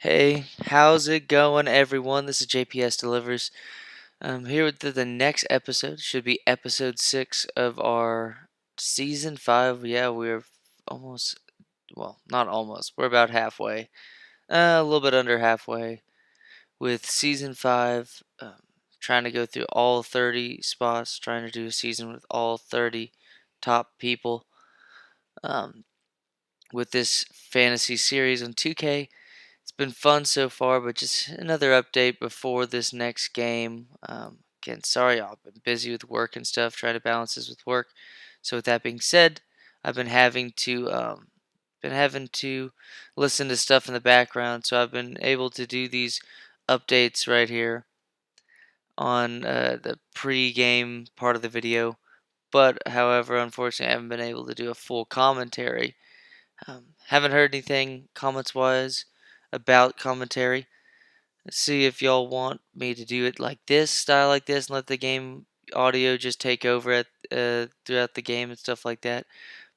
Hey, how's it going, everyone? This is JPS Delivers. I'm here with the next episode. Should be episode 6 of our season 5. Yeah, we're almost, well, not almost. We're about halfway. A little bit under halfway with season 5. Trying to go through all 30 spots, trying to do a season with all 30 top people. Um, with this fantasy series on 2K. It's been fun so far, but just another update before this next game. Again, sorry, I've been busy with work and stuff, trying to balance this with work. So with that being said, I've been having to listen to stuff in the background, so I've been able to do these updates right here on the pre-game part of the video. But however, unfortunately, I haven't been able to do a full commentary. Haven't heard anything comments-wise about commentary. See if y'all want me to do it like this, style like this, and let the game audio just take over at throughout the game and stuff like that.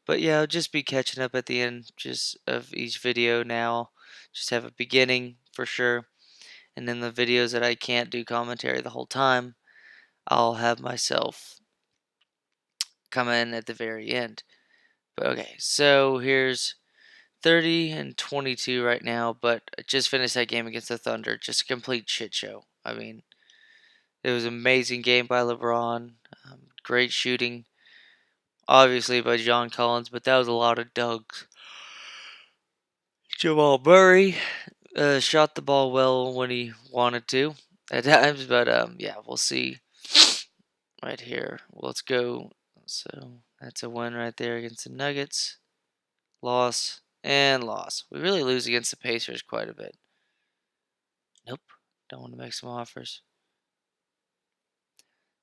But yeah, I'll just be catching up at the end just of each video now. Just have a beginning for sure, and then the videos that I can't do commentary the whole time, I'll have myself come in at the very end. But okay, so here's 30 and 22 right now, but I just finished that game against the Thunder. Just a complete shit show. I mean, it was an amazing game by Lebron. Great shooting, obviously, by John Collins, but that was a lot of dugs. Jamal Murray shot the ball well when he wanted to at times, but yeah, we'll see right here. Let's go. So that's a win right there against the Nuggets. Loss and loss. We really lose against the Pacers quite a bit. Nope. Don't want to make some offers.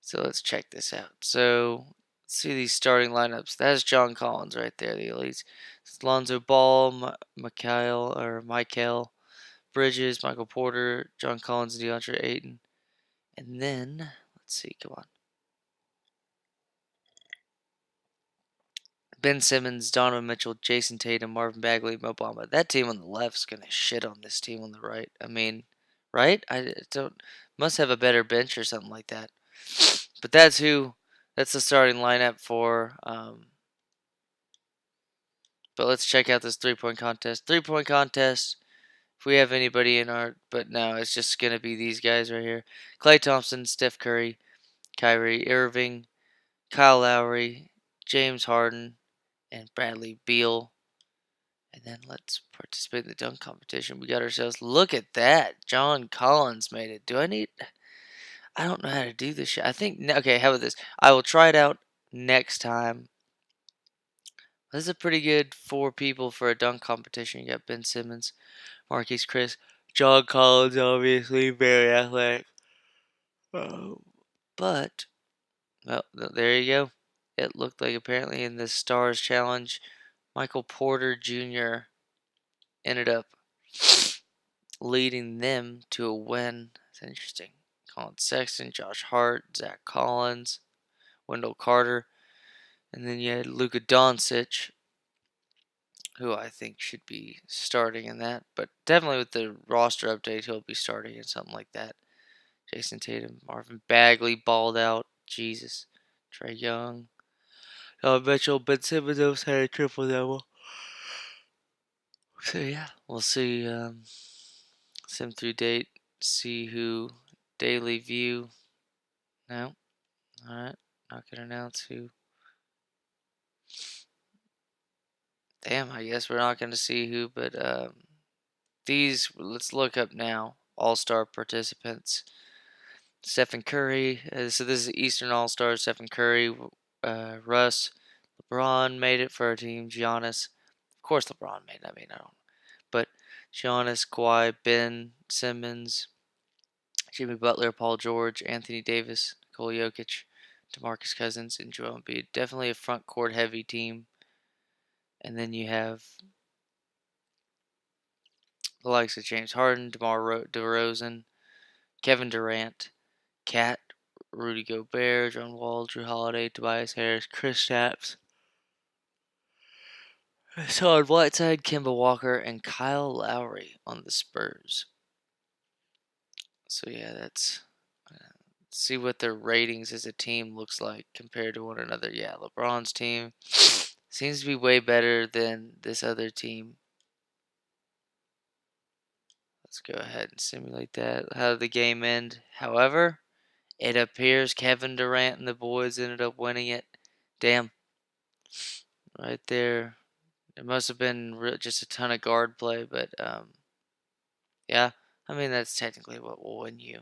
So let's check this out. So let's see these starting lineups. That's John Collins right there, the elites. It's Lonzo Ball, Michael Bridges, Michael Porter, John Collins, and DeAndre Ayton. And then let's see, come on. Ben Simmons, Donovan Mitchell, Jason Tatum, Marvin Bagley, Mo Bamba. That team on the left's gonna shit on this team on the right. I mean, right? I don't must have a better bench or something like that. But that's the starting lineup for. But let's check out this 3-point contest. 3-point contest. If we have anybody in our, but no, it's just gonna be these guys right here: Klay Thompson, Steph Curry, Kyrie Irving, Kyle Lowry, James Harden, and Bradley Beal. And then let's participate in the dunk competition. We got ourselves. Look at that. John Collins made it. I don't know how to do this shit. I think. Okay, how about this? I will try it out next time. This is a pretty good 4 people for a dunk competition. You got Ben Simmons, Marquise Chris, John Collins, obviously, very athletic. But, well, there you go. It looked like apparently in the Stars Challenge, Michael Porter Jr. ended up leading them to a win. That's interesting. Colin Sexton, Josh Hart, Zach Collins, Wendell Carter, and then you had Luka Doncic, who I think should be starting in that. But definitely with the roster update, he'll be starting in something like that. Jason Tatum, Marvin Bagley balled out. Jesus. Trey Young. Mitchell, Ben Simmons almost had a triple double. So yeah, we'll see. Sim through date. See who. Daily view. No. Alright. Not gonna announce who. Damn, I guess we're not gonna see who, but these, let's look up now. All-star participants. Stephen Curry. So this is Eastern All-Star. Stephen Curry, Russ, LeBron made it for our team. Giannis, of course, LeBron made it. I mean, I don't, but Giannis, Kawhi, Ben Simmons, Jimmy Butler, Paul George, Anthony Davis, Nikola Jokic, DeMarcus Cousins, and Joel Embiid. Definitely a front court heavy team. And then you have the likes of James Harden, DeMar DeRozan, Kevin Durant, Cat, Rudy Gobert, John Wall, Drew Holiday, Tobias Harris, Chris Stapps, So on Whiteside, Kemba Walker, and Kyle Lowry on the Spurs. So yeah, that's see what their ratings as a team looks like compared to one another. Yeah, LeBron's team seems to be way better than this other team. Let's go ahead and simulate that. How did the game end? However, it appears Kevin Durant and the boys ended up winning it. Damn. Right there. It must have been just a ton of guard play, but yeah. I mean, that's technically what will win you.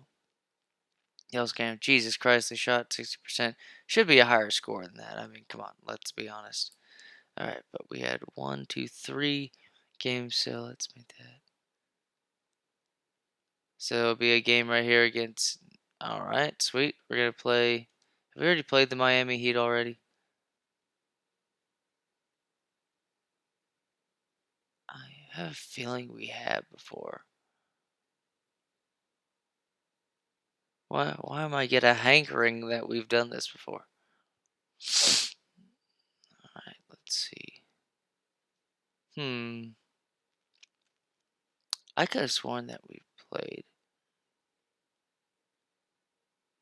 Yell's game. Jesus Christ, they shot 60%. Should be a higher score than that. I mean, come on, let's be honest. All right, but we had 1, 2, 3 games, so let's make that. So it'll be a game right here against. All right, sweet. We're gonna play. Have we already played the Miami Heat already? I have a feeling we have before. Why am I get a hankering that we've done this before? All right, let's see. I could have sworn that we played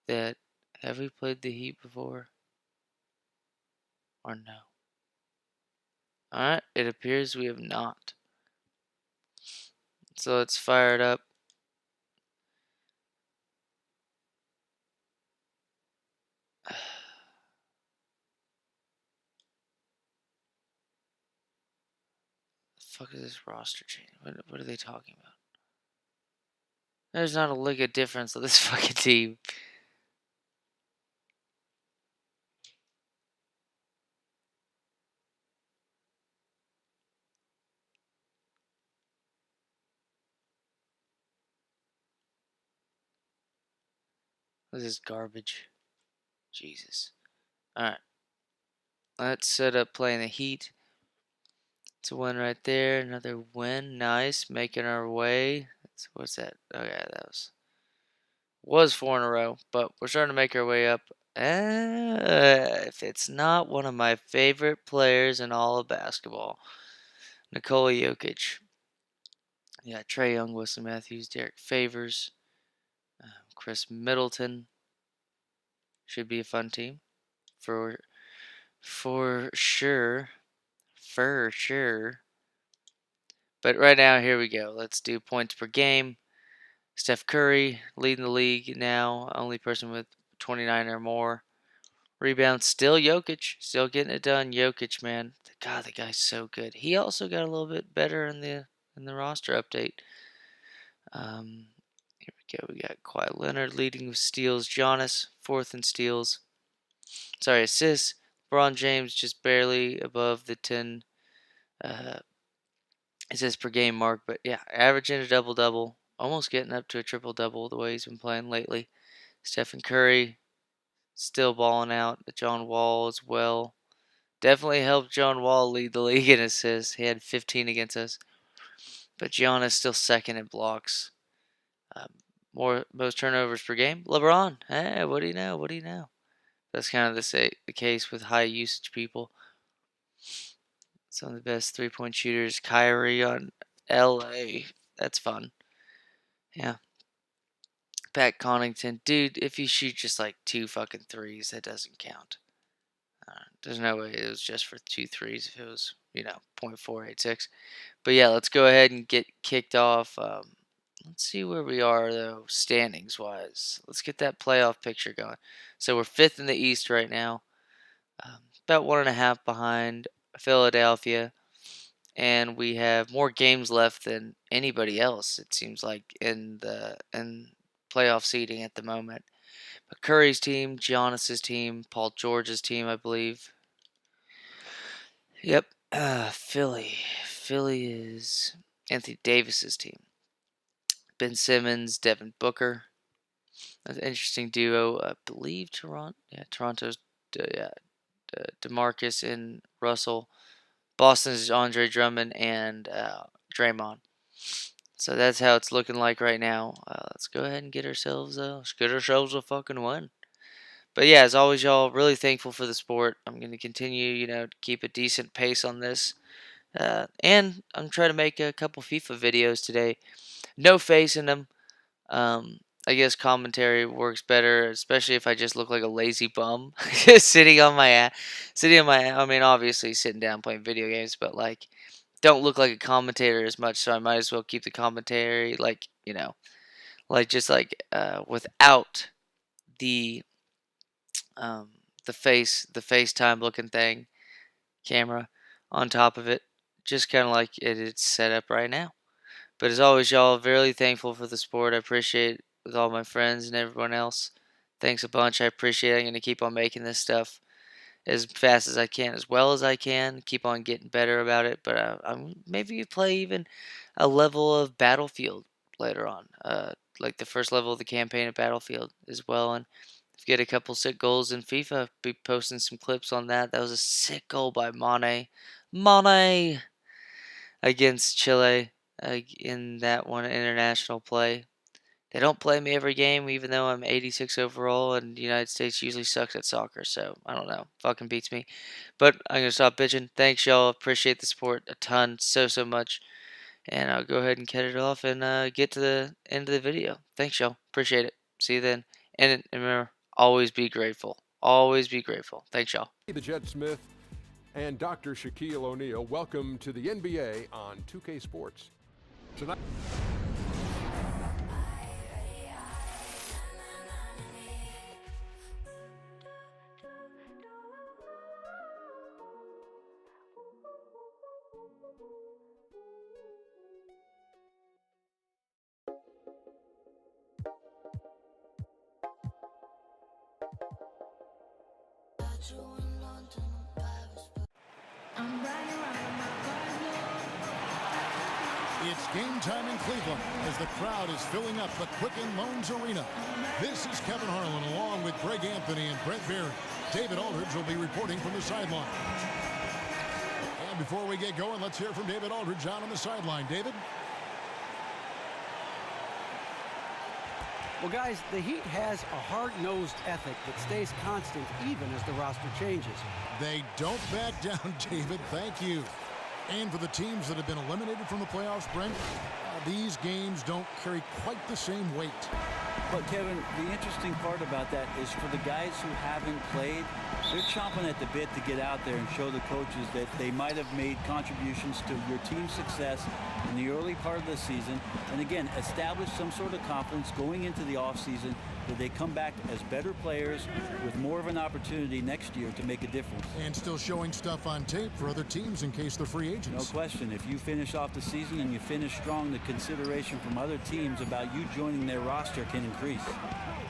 that. Have we played the Heat before? Or no? Alright, it appears we have not. So let's fire it up. The fuck is this roster change? What are they talking about? There's not a lick of difference with this fucking team. This is garbage. Jesus. Alright. Let's set up playing the Heat. It's a win right there. Another win. Nice. Making our way. What's that? Okay, that was 4 in a row, but we're starting to make our way up. If it's not one of my favorite players in all of basketball, Nikola Jokic. Yeah, Trey Young, Wesley Matthews, Derek Favors, Chris Middleton. Should be a fun team for sure, for sure. But right now, here we go. Let's do points per game. Steph Curry leading the league now, only person with 29 or more. Rebounds still Jokic, still getting it done. Jokic, man, God, the guy's so good. He also got a little bit better in the roster update. Here we go. We got Kawhi Leonard leading with steals. Giannis fourth in steals. Sorry, assists. LeBron James just barely above the 10 assists per game mark, but yeah, averaging a double double, almost getting up to a triple double the way he's been playing lately. Stephen Curry still balling out. John Wall as well. Definitely helped John Wall lead the league in assists. He had 15 against us. But Giannis still second in blocks. Most turnovers per game. LeBron. Hey, what do you know? What do you know? That's kind of the case with high usage people. Some of the best 3-point shooters. Kyrie on LA. That's fun. Yeah. Pat Connaughton. Dude, if you shoot just like 2 fucking threes, that doesn't count. There's no way it was just for 2 threes if it was, 0.486. But yeah, let's go ahead and get kicked off. Let's see where we are, though, standings wise. Let's get that playoff picture going. So we're fifth in the East right now, about 1.5 behind Philadelphia, and we have more games left than anybody else. It seems like in playoff seeding at the moment. But Curry's team, Giannis's team, Paul George's team, I believe. Yep, Philly. Philly is Anthony Davis's team. Ben Simmons, Devin Booker. That's an interesting duo. I believe Toronto. Yeah, Toronto's DeMarcus and Russell. Boston's Andre Drummond and Draymond. So that's how it's looking like right now. Let's go ahead and let's get ourselves a fucking win. But yeah, as always, y'all, really thankful for the sport. I'm going to continue, to keep a decent pace on this. And I'm trying to make a couple FIFA videos today. No face in them. I guess commentary works better, especially if I just look like a lazy bum sitting on my ass. I mean, obviously sitting down playing video games, but like, don't look like a commentator as much. So I might as well keep the commentary, like, like just like without the um the FaceTime looking thing camera on top of it, just kind of like it's set up right now. But as always, y'all, very thankful for the support. I appreciate it with all my friends and everyone else. Thanks a bunch. I appreciate it. I'm going to keep on making this stuff as fast as I can, as well as I can. Keep on getting better about it. But I'm maybe play even a level of Battlefield later on, like the first level of the campaign of Battlefield as well. And if you get a couple sick goals in FIFA, be posting some clips on that. That was a sick goal by Mane. Mane against Chile in that one international play. They don't play me every game, even though I'm 86 overall, and the United States usually sucks at soccer, so I don't know. Fucking beats me. But I'm going to stop bitching. Thanks, y'all. Appreciate the support a ton, so much. And I'll go ahead and cut it off and get to the end of the video. Thanks, y'all. Appreciate it. See you then. And remember, always be grateful. Always be grateful. Thanks, y'all. The Jet Smith and Dr. Shaquille O'Neal. Welcome to the NBA on 2K Sports. Tonight. It's game time in Cleveland as the crowd is filling up the Quicken Loans Arena. This is Kevin Harlan along with Greg Anthony and Brent Barry. David Aldridge will be reporting from the sideline. And before we get going, let's hear from David Aldridge out on the sideline. David? Well, guys, the Heat has a hard-nosed ethic that stays constant even as the roster changes. They don't back down, David. Thank you. And for the teams that have been eliminated from the playoffs, Brent, these games don't carry quite the same weight. But, Kevin, the interesting part about that is for the guys who haven't played, they're chomping at the bit to get out there and show the coaches that they might have made contributions to your team's success in the early part of the season. And, again, establish some sort of confidence going into the offseason that they come back as better players with more of an opportunity next year to make a difference. And still showing stuff on tape for other teams in case they're free agents. No question. If you finish off the season and you finish strong, the consideration from other teams about you joining their roster can increase.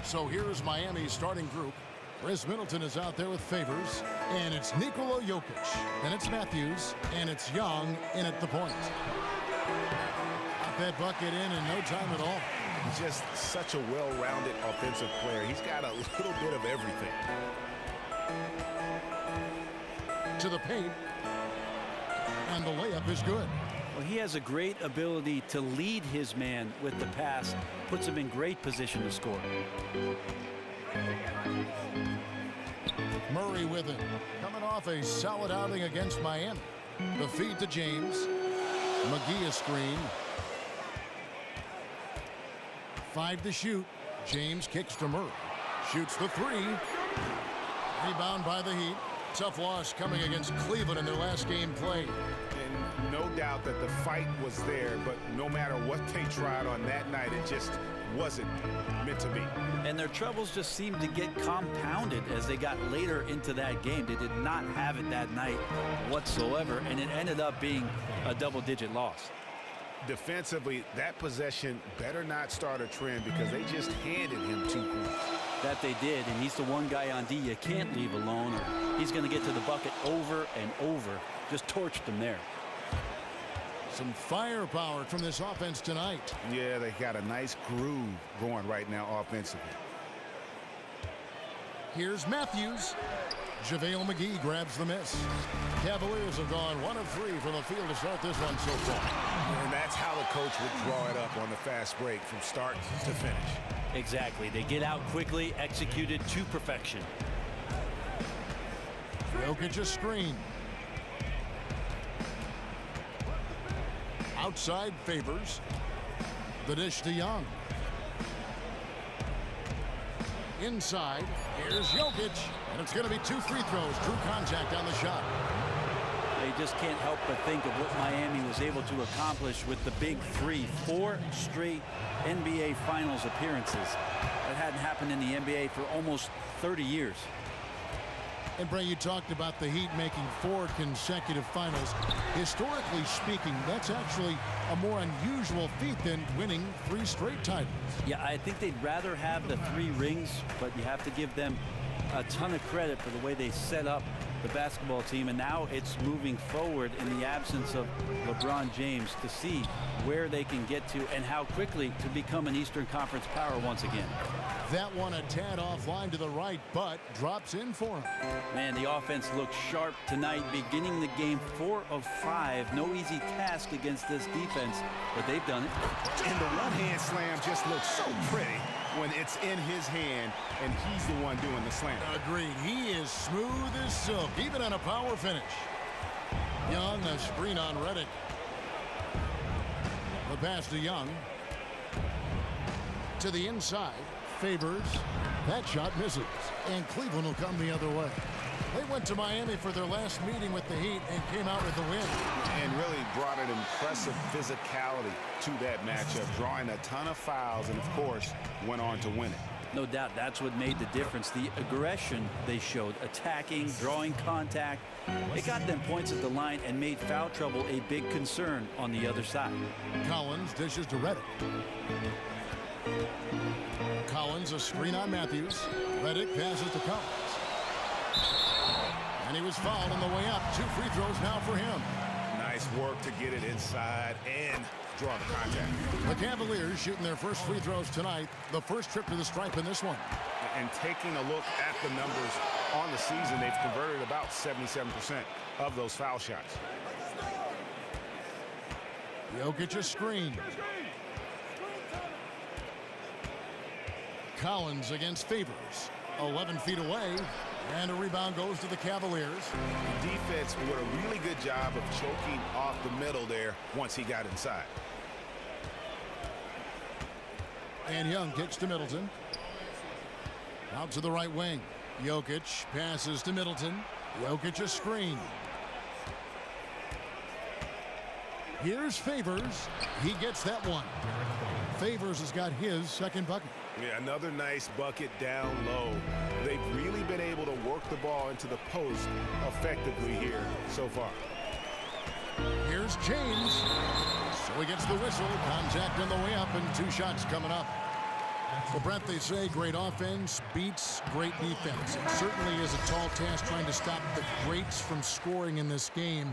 So here's Miami's starting group. Chris Middleton is out there with Favors, and it's Nikola Jokic, and it's Matthews, and it's Young in at the point. Got that bucket in no time at all. Just such a well-rounded offensive player. He's got a little bit of everything. To the paint, and the layup is good. Well, he has a great ability to lead his man with the pass, puts him in great position to score. Murray with it, coming off a solid outing against Miami. The feed to James. McGee a screen. 5 to shoot. James kicks to Murray. Shoots the 3. Rebound by the Heat. Tough loss coming against Cleveland in their last game played. And no doubt that the fight was there, but no matter what they tried on that night, it just wasn't meant to be. And their troubles just seemed to get compounded as they got later into that game. They did not have it that night whatsoever, and it ended up being a double-digit loss. Defensively, that possession better not start a trend because they just handed him 2 points. That they did, and he's the one guy on D you can't leave alone, or he's going to get to the bucket over and over. Just torched him there. Some firepower from this offense tonight. Yeah, they got a nice groove going right now offensively. Here's Matthews. JaVale McGee grabs the miss. Cavaliers have gone 1 of 3 from the field to start this one so far. And that's how the coach would draw it up on the fast break from start to finish. Exactly. They get out quickly, executed to perfection. Jokic a screen. Outside Favors. The dish to Young. Inside, here's Jokic. And it's going to be 2 free throws. Drew contact on the shot. You just can't help but think of what Miami was able to accomplish with the big three. 4 straight NBA Finals appearances. That hadn't happened in the NBA for almost 30 years. And Bray, you talked about the Heat making 4 consecutive finals. Historically speaking, that's actually a more unusual feat than winning 3 straight titles. Yeah, I think they'd rather have the 3 rings, but you have to give them a ton of credit for the way they set up the basketball team. And now it's moving forward in the absence of LeBron James to see where they can get to and how quickly to become an Eastern Conference power once again. That one a tad offline to the right, but drops in for him. Man, the offense looked sharp tonight, beginning the game 4 of 5. No easy task against this defense, but they've done it. And the one-hand slam just looks so pretty when it's in his hand and he's the one doing the slam. Agreed. He is smooth as silk, even on a power finish. Young, a screen on Redick. The pass to Young. To the inside. Favors. That shot misses. And Cleveland will come the other way. They went to Miami for their last meeting with the Heat and came out with the win. And really brought an impressive physicality to that matchup, drawing a ton of fouls and, of course, went on to win it. No doubt that's what made the difference. The aggression they showed, attacking, drawing contact. It got them points at the line and made foul trouble a big concern on the other side. Collins dishes to Redick. Collins, a screen on Matthews. Redick passes to Collins. And he was fouled on the way up. 2 free throws now for him. Nice work to get it inside and draw the contact. The Cavaliers shooting their first free throws tonight. The first trip to the stripe in this one. And taking a look at the numbers on the season, they've converted about 77% of those foul shots. Jokic a screen. Collins against Favors. 11 feet away. And a rebound goes to the Cavaliers. The defense did a really good job of choking off the middle there once he got inside. And Young kicks to Middleton. Out to the right wing. Jokic passes to Middleton. Jokic a screen. Here's Favors. He gets that one. Favors has got his second bucket. Yeah, another nice bucket down low. They've really been able to work the ball into the post effectively here so far. Here's James. So he gets the whistle. Contact on the way up and 2 shots coming up. Well, Brent, they say great offense beats great defense. It certainly is a tall task trying to stop the greats from scoring in this game.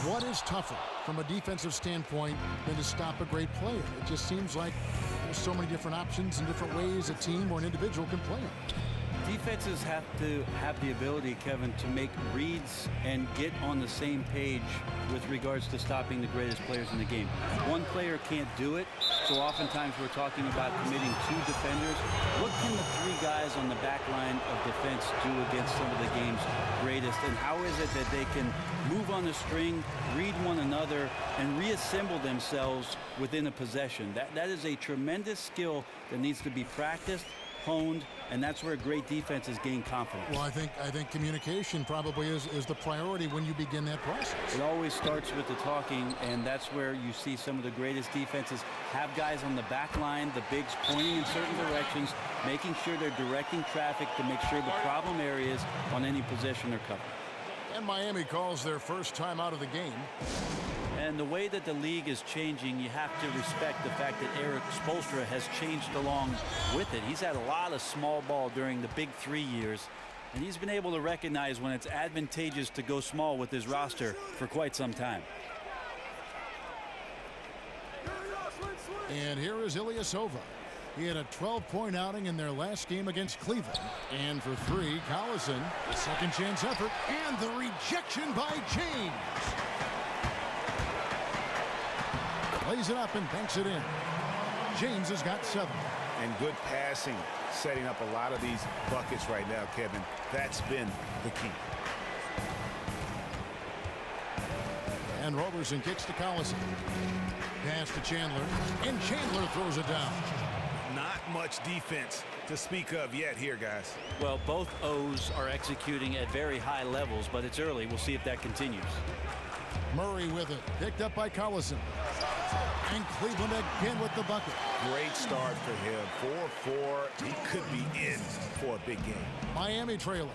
What is tougher from a defensive standpoint than to stop a great player? It just seems like there's so many different options and different ways a team or an individual can play them. Defenses have to have the ability, Kevin, to make reads and get on the same page with regards to stopping the greatest players in the game. One player can't do it, so oftentimes we're talking about committing 2 defenders. What can the 3 guys on the back line of defense do against some of the game's greatest, and how is it that they can move on the string, read one another, and reassemble themselves within a possession? That is a tremendous skill that needs to be practiced, honed, and that's where great defenses gain confidence. Well, I think communication probably is the priority when you begin that process. It always starts with the talking, and that's where you see some of the greatest defenses have guys on the back line, the bigs pointing in certain directions, making sure they're directing traffic to make sure the problem areas on any possession are covered. And Miami calls their first time out of the game. And the way that the league is changing, you have to respect the fact that Eric Spoelstra has changed along with it. He's had a lot of small ball during the big 3 years, and he's been able to recognize when it's advantageous to go small with his roster for quite some time. And here is Ilyasova. He had a 12-point outing in their last game against Cleveland. And for 3, Collison, a second chance effort, and the rejection by James. Lays it up and banks it in. James has got 7. And good passing, setting up a lot of these buckets right now, Kevin. That's been the key. And Roberson kicks to Collison. Pass to Chandler. And Chandler throws it down. Not much defense to speak of yet here, guys. Well, both O's are executing at very high levels, but it's early. We'll see if that continues. Murray with it. Picked up by Collison. And Cleveland again with the bucket. Great start for him. 4-4. He could be in for a big game. Miami trailing.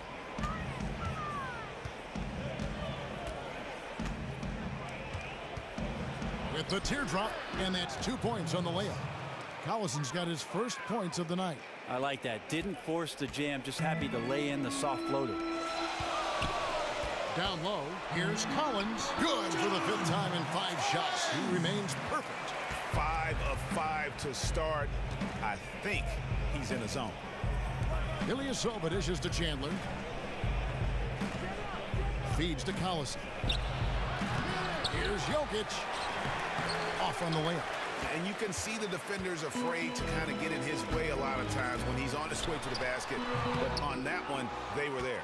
With the teardrop, and that's 2 points on the layup. Collison's got his first points of the night. I like that. Didn't force the jam, just happy to lay in the soft floater. Down low, here's Collins. Good for the 5th time in 5 shots. He remains perfect. 5 of 5 to start. I think he's in the zone. Ilyasova dishes to Chandler. Feeds to Collison. Here's Jokic. Off on the layup. And you can see the defenders afraid to kind of get in his way a lot of times when he's on his way to the basket. But on that one, they were there.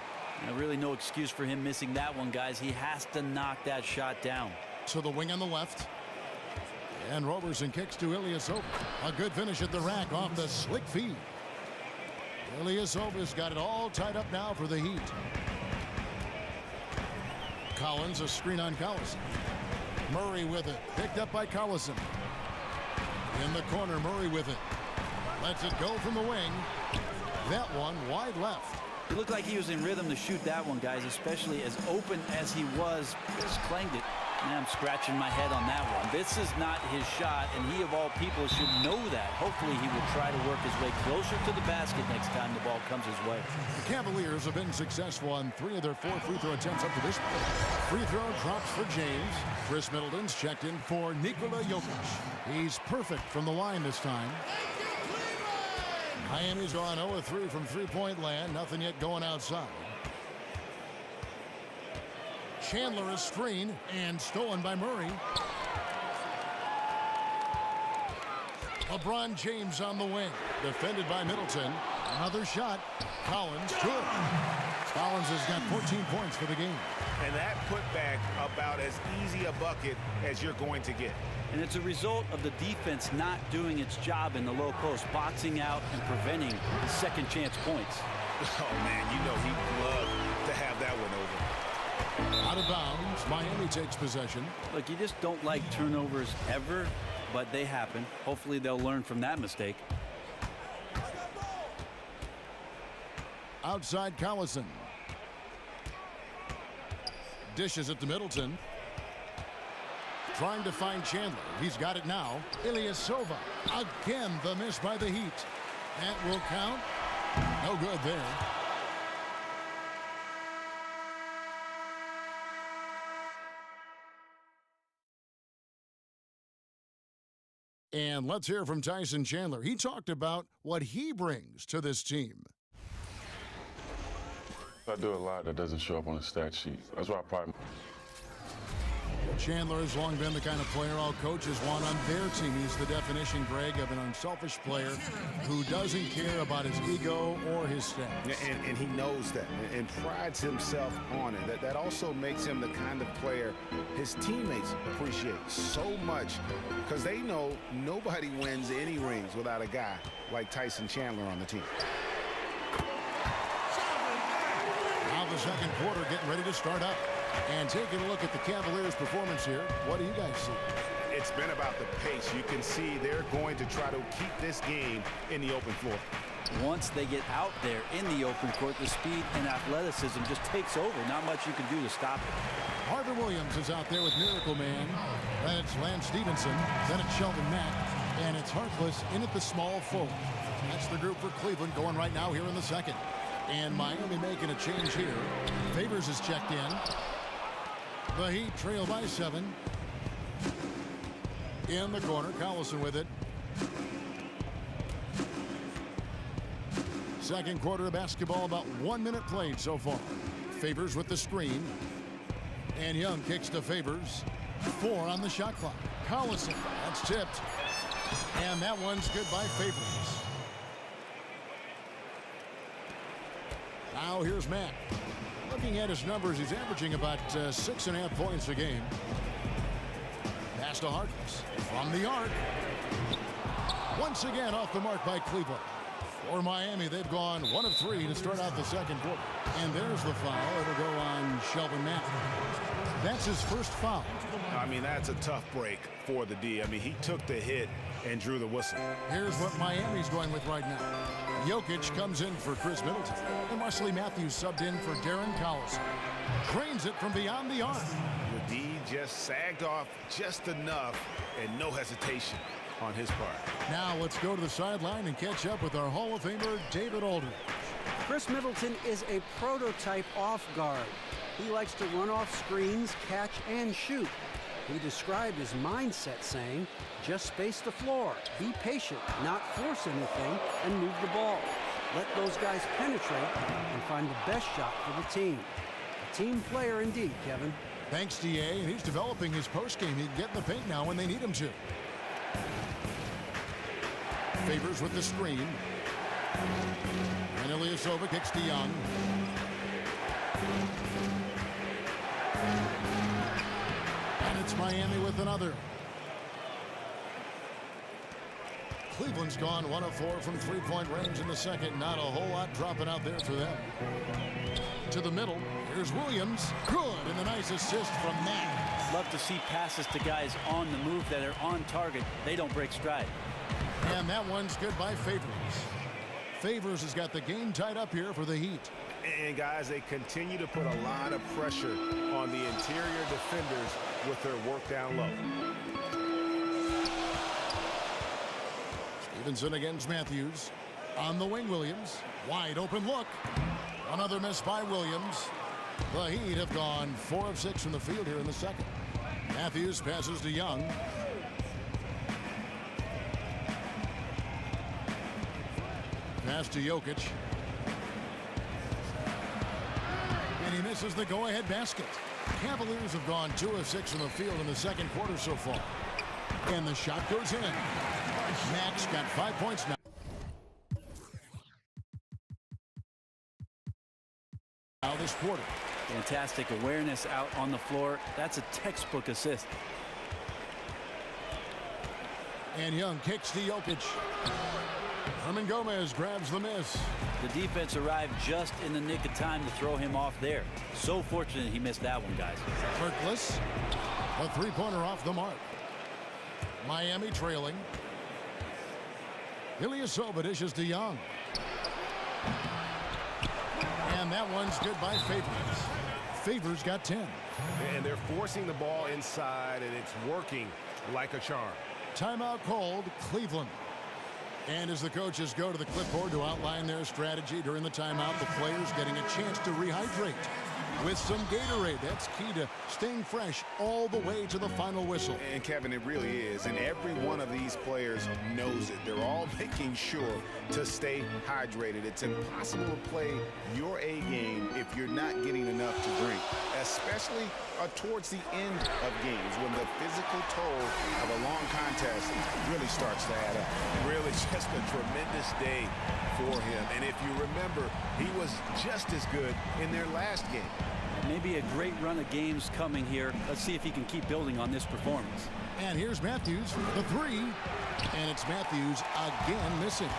Really no excuse for him missing that one, guys. He has to knock that shot down. To the wing on the left. And Roberson kicks to Ilyasova. A good finish at the rack off the slick feed. Ilyasova's got it all tied up now for the Heat. Collins, a screen on Collison. Murray with it. Picked up by Collison. In the corner, Murray with it. Lets it go from the wing. That one wide left. It looked like he was in rhythm to shoot that one, guys, especially as open as he was. Just clanged it. Man, I'm scratching my head on that one. This is not his shot, and he, of all people, should know that. Hopefully, he will try to work his way closer to the basket next time the ball comes his way. The Cavaliers have been successful on 3 of their 4 free throw attempts up to this point. Free throw drops for James. Chris Middleton's checked in for Nikola Jokic. He's perfect from the line this time. Miami's gone 0-3 from three-point land. Nothing yet going outside. Chandler is screened and stolen by Murray. LeBron James on the wing. Defended by Middleton. Another shot. Collins, good. Collins has got 14 points for the game. And that putback about as easy a bucket as you're going to get. And it's a result of the defense not doing its job in the low post, boxing out and preventing the second chance points. Oh, man, you know he'd love to have that one over. Out of bounds. Miami takes possession. Look, you just don't like turnovers ever, but they happen. Hopefully they'll learn from that mistake. Outside Collison. Dishes it to Middleton. Trying to find Chandler. He's got it now. Ilyasova. Again, the miss by the Heat. That will count. No good there. And let's hear from Tyson Chandler. He talked about what he brings to this team. I do a lot that doesn't show up on the stat sheet. That's why I pride myself. Chandler has long been the kind of player all coaches want on their team. He's the definition, Greg, of an unselfish player who doesn't care about his ego or his stats. And he knows that and prides himself on it. That also makes him the kind of player his teammates appreciate so much because they know nobody wins any rings without a guy like Tyson Chandler on the team. Now the second quarter getting ready to start up. And taking a look at the Cavaliers' performance here, what do you guys see? It's been about the pace. You can see they're going to try to keep this game in the open floor. Once they get out there in the open court, the speed and athleticism just takes over. Not much you can do to stop it. Harvey Williams is out there with Miracle Man. Then it's Lance Stevenson. Then it's Sheldon Mack. And it's Harkless in at the small forward. That's the group for Cleveland going right now here in the second. And Miami making a change here. Favors is checked in. The Heat trail by 7. In the corner, Collison with it. Second quarter of basketball, about 1 minute played so far. Favors with the screen. And Young kicks to Favors. 4 on the shot clock. Collison, that's tipped. And that one's good by Favors. Now here's Matt. Looking at his numbers, he's averaging about 6.5 points a game. Pass to Harkless from the arc. Once again off the mark by Cleveland. For Miami, they've gone 1 of 3 to start out the second quarter. And there's the foul. It'll go on Shelvin Mack. That's his first foul. I mean, that's a tough break for the D. I mean, he took the hit and drew the whistle. Here's what Miami's going with right now. Jokic comes in for Chris Middleton. And Wesley Matthews subbed in for Darren Collison. Drains it from beyond the arc. The D just sagged off just enough and no hesitation on his part. Now let's go to the sideline and catch up with our Hall of Famer, David Aldridge. Chris Middleton is a prototype off guard. He likes to run off screens, catch, and shoot. He described his mindset saying, just space the floor, be patient, not force anything, and move the ball. Let those guys penetrate and find the best shot for the team. A team player indeed, Kevin. Thanks, D.A., and he's developing his postgame. He can get in the paint now when they need him to. Favors with the screen. And Ilyasova kicks to Young. And it's Miami with another. Cleveland's gone 1 of 4 from three-point range in the second. Not a whole lot dropping out there for them. To the middle. Here's Williams. Good. And a nice assist from Mack. Love to see passes to guys on the move that are on target. They don't break stride. And that one's good by Favors. Favors has got the game tied up here for the Heat. And guys, they continue to put a lot of pressure on the interior defenders with their work down low. Stevenson against Matthews. On the wing, Williams. Wide open look. Another miss by Williams. The Heat have gone 4 of 6 from the field here in the second. Matthews passes to Young. Pass to Jokic. And he misses the go-ahead basket. Cavaliers have gone 2 of 6 from the field in the second quarter so far. And the shot goes in. Mack's got 5 points now. Now this quarter. Fantastic awareness out on the floor. That's a textbook assist. And Young kicks to Jokic. Herman Gomez grabs the miss. The defense arrived just in the nick of time to throw him off there. So fortunate he missed that one, guys. Harkless. A three-pointer off the mark. Miami trailing. Ilyasova dishes to Young. And that one's good by Favors. Favors got 10. And they're forcing the ball inside, and it's working like a charm. Timeout called, Cleveland. And as the coaches go to the clipboard to outline their strategy during the timeout, the players getting a chance to rehydrate with some Gatorade. That's key to staying fresh all the way to the final whistle. And Kevin, it really is. And every one of these players knows it. They're all making sure to stay hydrated. It's impossible to play your A game if you're not getting enough to drink, especially towards the end of games when the physical toll of a long contest really starts to add up. Really just a tremendous day for him. And if you remember, he was just as good in their last game. Maybe a great run of games coming here. Let's see if he can keep building on this performance. And here's Matthews for the three. And it's Matthews again missing.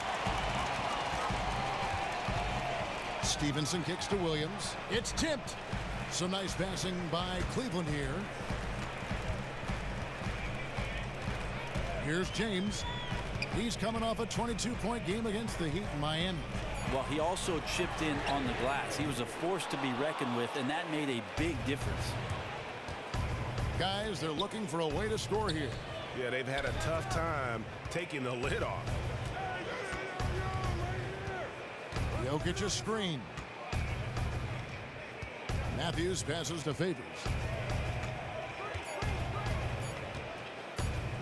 Stevenson kicks to Williams. It's tipped. Some nice passing by Cleveland here. Here's James. He's coming off a 22-point game against the Heat in Miami. Well, he also chipped in on the glass. He was a force to be reckoned with, and that made a big difference. Guys, they're looking for a way to score here. Yeah, they've had a tough time taking the lid off. Jokic a screen. Matthews passes to Favors.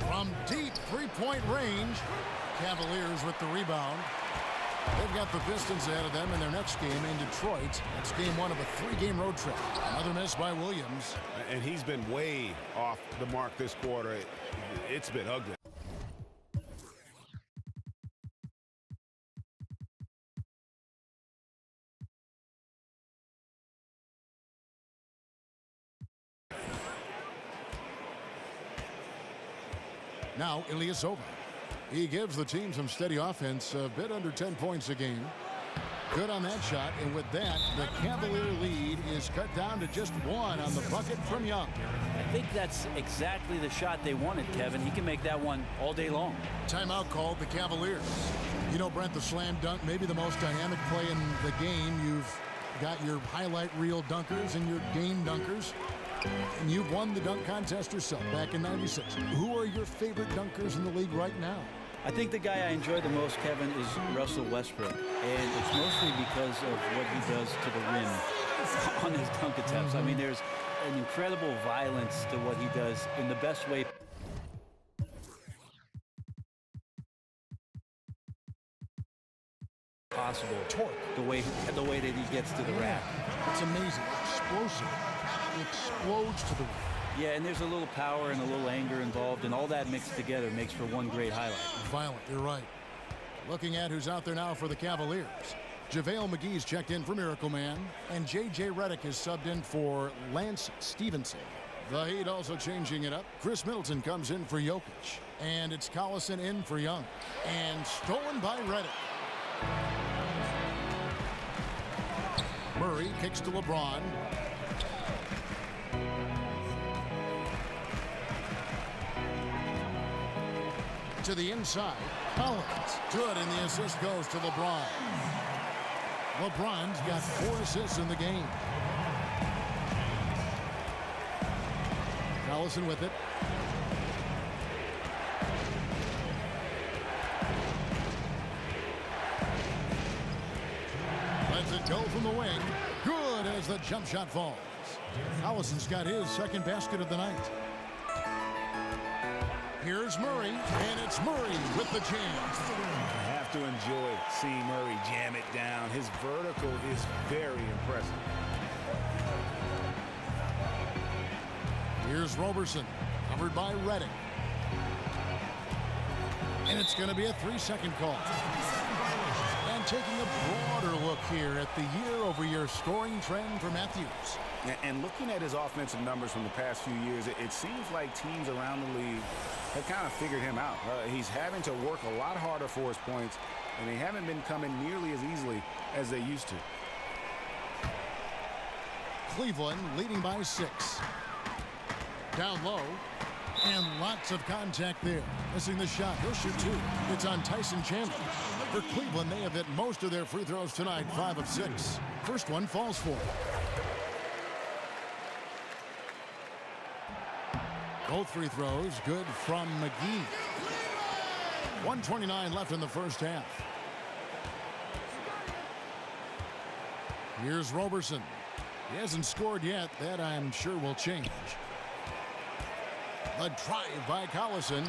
From deep three-point range, Cavaliers with the rebound. They've got the Pistons ahead of them in their next game in Detroit. It's game 1 of a 3-game road trip. Another miss by Williams. And he's been way off the mark this quarter. It's been ugly. Now Ilyasova. He gives the team some steady offense, a bit under 10 points a game. Good on that shot, and with that, the Cavalier lead is cut down to just 1 on the bucket from Young. I think that's exactly the shot they wanted, Kevin. He can make that one all day long. Timeout called the Cavaliers. You know, Brent, the slam dunk, maybe the most dynamic play in the game. You've got your highlight reel dunkers and your game dunkers. And you've won the dunk contest yourself back in '96. Who are your favorite dunkers in the league right now? I think the guy I enjoy the most, Kevin, is Russell Westbrook. And it's mostly because of what he does to the rim on his dunk attempts. I mean, there's an incredible violence to what he does in the best way possible. Torque. The way that he gets to the rack. It's amazing. Explosive. He explodes to the rack. Yeah, and there's a little power and a little anger involved, and all that mixed together makes for one great highlight. Violent, you're right. Looking at who's out there now for the Cavaliers. JaVale McGee's checked in for Miracle Man, and J.J. Redick is subbed in for Lance Stevenson. The Heat also changing it up. Chris Middleton comes in for Jokic, and it's Collison in for Young. And stolen by Redick. Murray kicks to LeBron. To the inside, Collins. Good, and the assist goes to LeBron. LeBron's got 4 assists in the game. Collison with it. Lets it go from the wing. Good as the jump shot falls. Collison's got his second basket of the night. Here's Murray, and it's Murray with the jam. I have to enjoy seeing Murray jam it down. His vertical is very impressive. Here's Roberson, covered by Redick. And it's going to be a 3-second call. And taking a broader look here at the year-over-year scoring trend for Matthews. And looking at his offensive numbers from the past few years, it seems like teams around the league have kind of figured him out. He's having to work a lot harder for his points, and they haven't been coming nearly as easily as they used to. Cleveland leading by 6. Down low, and lots of contact there. Missing the shot. He'll shoot 2. It's on Tyson Chandler. For Cleveland, they have hit most of their free throws tonight, 5 of 6. First one falls for him. Both free throws good from McGee. 1:29 left in the first half. Here's Roberson. He hasn't scored yet. That, I'm sure, will change. The drive by Collison.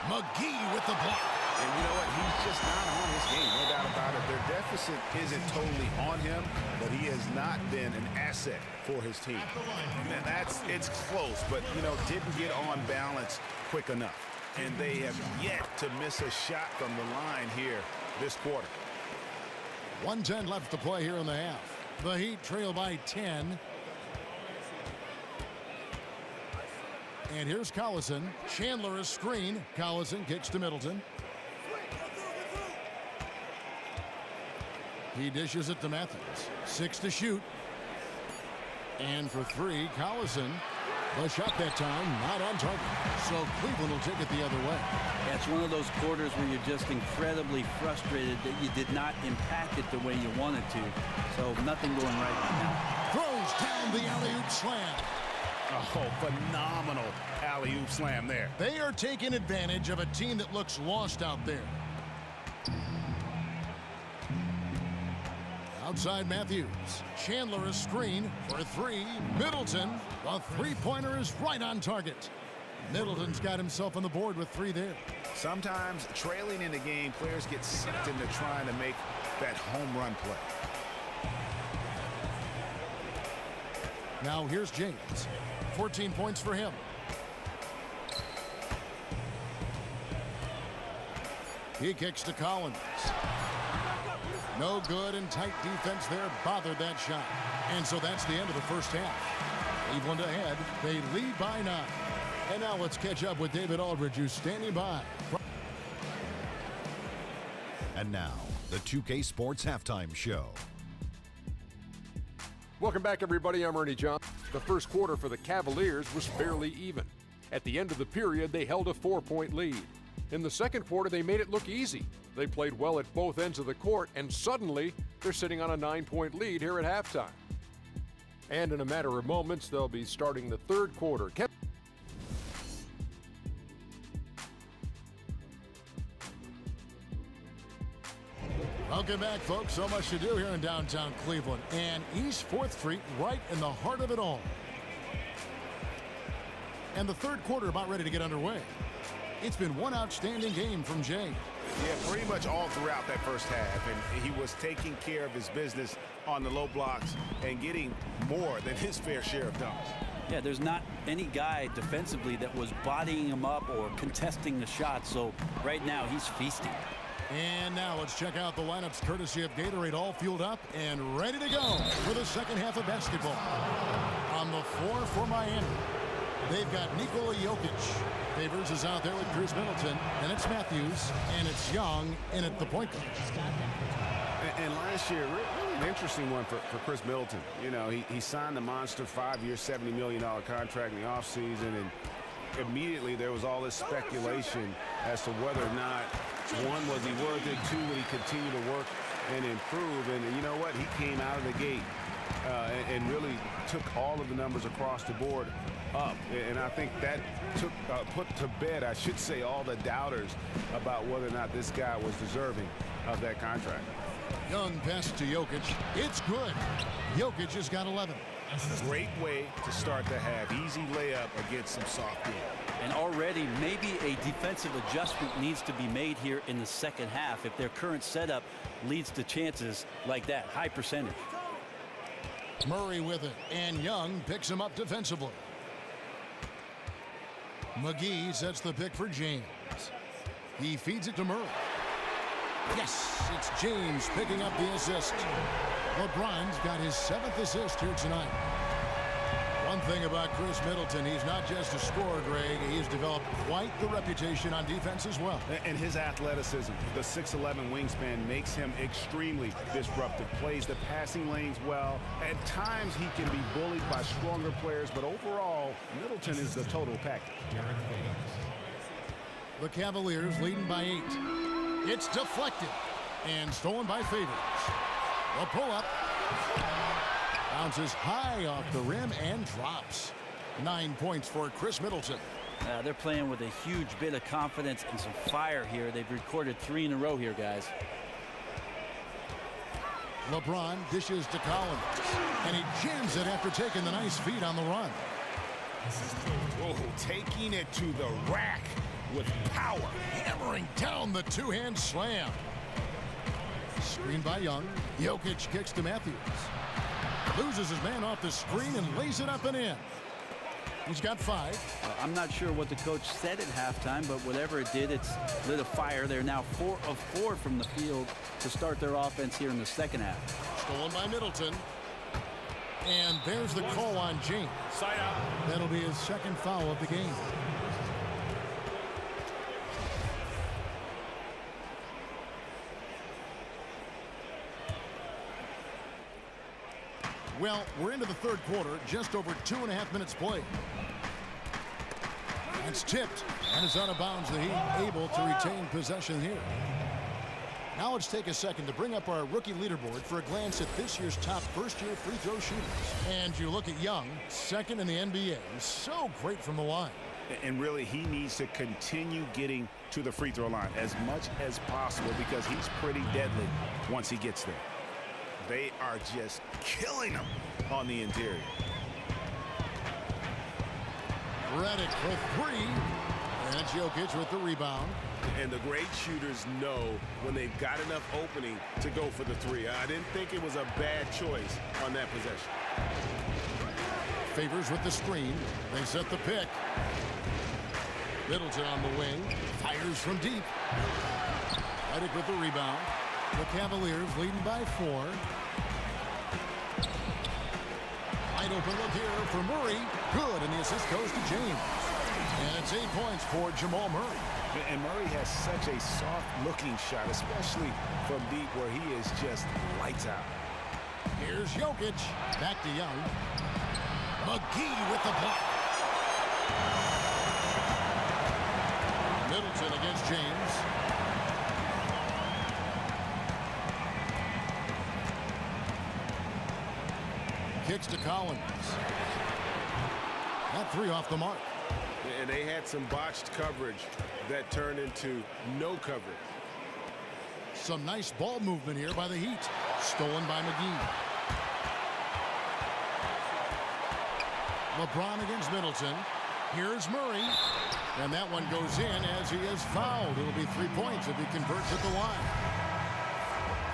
McGee with the block. And you know what? He's just not on his game, no doubt about it. Their deficit isn't totally on him, but he has not been an asset for his team. And it's close, but, you know, didn't get on balance quick enough. And they have yet to miss a shot from the line here this quarter. 1:10 left to play here in the half. The Heat trail by 10. And here's Collison. Chandler a screen. Collison kicks to Middleton. He dishes it to Matthews. 6 to shoot. And for 3, Collison. The shot that time not on target. So Cleveland will take it the other way. That's one of those quarters where you're just incredibly frustrated that you did not impact it the way you wanted to. So nothing going right now. Throws down the alley-oop slam. Oh, phenomenal alley-oop slam there. They are taking advantage of a team that looks lost out there. Outside Matthews. Chandler a screen for 3. Middleton. The three-pointer is right on target. Middleton's got himself on the board with 3 there. Sometimes trailing in the game, players get sucked into trying to make that home run play. Now here's James. 14 points for him. He kicks to Collins. No good, and tight defense there bothered that shot. And so that's the end of the first half. Cleveland ahead. They lead by 9. And now let's catch up with David Aldridge, who's standing by. And now, the 2K Sports Halftime Show. Welcome back, everybody. I'm Ernie Johnson. The first quarter for the Cavaliers was fairly even. At the end of the period, they held a 4-point lead. In the second quarter, they made it look easy. They played well at both ends of the court, and suddenly, they're sitting on a 9-point lead here at halftime. And in a matter of moments, they'll be starting the third quarter. Welcome back, folks. So much to do here in downtown Cleveland and East 4th Street, right in the heart of it all. And the third quarter about ready to get underway. It's been one outstanding game from Jay. Yeah, pretty much all throughout that first half, and he was taking care of his business on the low blocks and getting more than his fair share of dunks. Yeah, there's not any guy defensively that was bodying him up or contesting the shot, so right now he's feasting. And now let's check out the lineups courtesy of Gatorade, all fueled up and ready to go for the second half of basketball. On the floor for Miami, they've got Nikola Jokic. Favors is out there with Chris Middleton. Then it's Matthews, and it's Young in at the point guard. And last year, really an interesting one for Chris Middleton. You know, he signed the monster 5-year, $70 million contract in the offseason, and immediately there was all this speculation as to whether or not, one, was he worth it, two, would he continue to work and improve. And you know what? He came out of the gate and really took all of the numbers across the board up. And I think that took put to bed, I should say, all the doubters about whether or not this guy was deserving of that contract. Young pass to Jokic. It's good. Jokic has got 11. Great way to start the half. Easy layup against some soft D. And already maybe a defensive adjustment needs to be made here in the second half if their current setup leads to chances like that. High percentage. Murray with it, and Young picks him up defensively. McGee sets the pick for James. He feeds it to Murray. Yes, it's James picking up the assist. LeBron's got his 7th assist here tonight. One thing about Chris Middleton, he's not just a scorer, Greg. He's developed quite the reputation on defense as well. And his athleticism, the 6'11" wingspan, makes him extremely disruptive. Plays the passing lanes well. At times, he can be bullied by stronger players, but overall, Middleton is the total package. The Cavaliers leading by 8. It's deflected and stolen by Favors. The pull-up. Bounces high off the rim and drops. 9 points for Chris Middleton. They're playing with a huge bit of confidence and some fire here. They've recorded 3 in a row here, guys. LeBron dishes to Collins, and he jams it after taking the nice feed on the run. Oh, taking it to the rack with power. Hammering down the two-hand slam. Screen by Young. Jokic kicks to Matthews. Loses his man off the screen and lays it up and in. He's got 5. I'm not sure what the coach said at halftime, but whatever it did, it's lit a fire. They're now 4 of 4 from the field to start their offense here in the second half. Stolen by Middleton. And there's the call on James. Side out. That'll be his second foul of the game. Well, we're into the third quarter, just over 2.5 minutes played. It's tipped, and it's out of bounds. The Heat able to retain possession here. Now let's take a second to bring up our rookie leaderboard for a glance at this year's top first-year free throw shooters. And you look at Young, second in the NBA. He's so great from the line. And really, he needs to continue getting to the free throw line as much as possible because he's pretty deadly once he gets there. They are just killing him on the interior. Redick for 3. And Jokic with the rebound. And the great shooters know when they've got enough opening to go for the 3. I didn't think it was a bad choice on that possession. Favors with the screen. They set the pick. Middleton on the wing. Fires from deep. Redick with the rebound. The Cavaliers leading by 4. Wide open look here for Murray. Good, and the assist goes to James. And it's 8 points for Jamal Murray. And Murray has such a soft-looking shot, especially from deep where he is just lights out. Here's Jokic. Back to Young. McGee with the block. Middleton against James. Kicks to Collins. That three off the mark. And they had some botched coverage that turned into no coverage. Some nice ball movement here by the Heat. Stolen by McGee. LeBron against Middleton. Here's Murray. And that one goes in as he is fouled. It'll be 3 points if he converts at the line.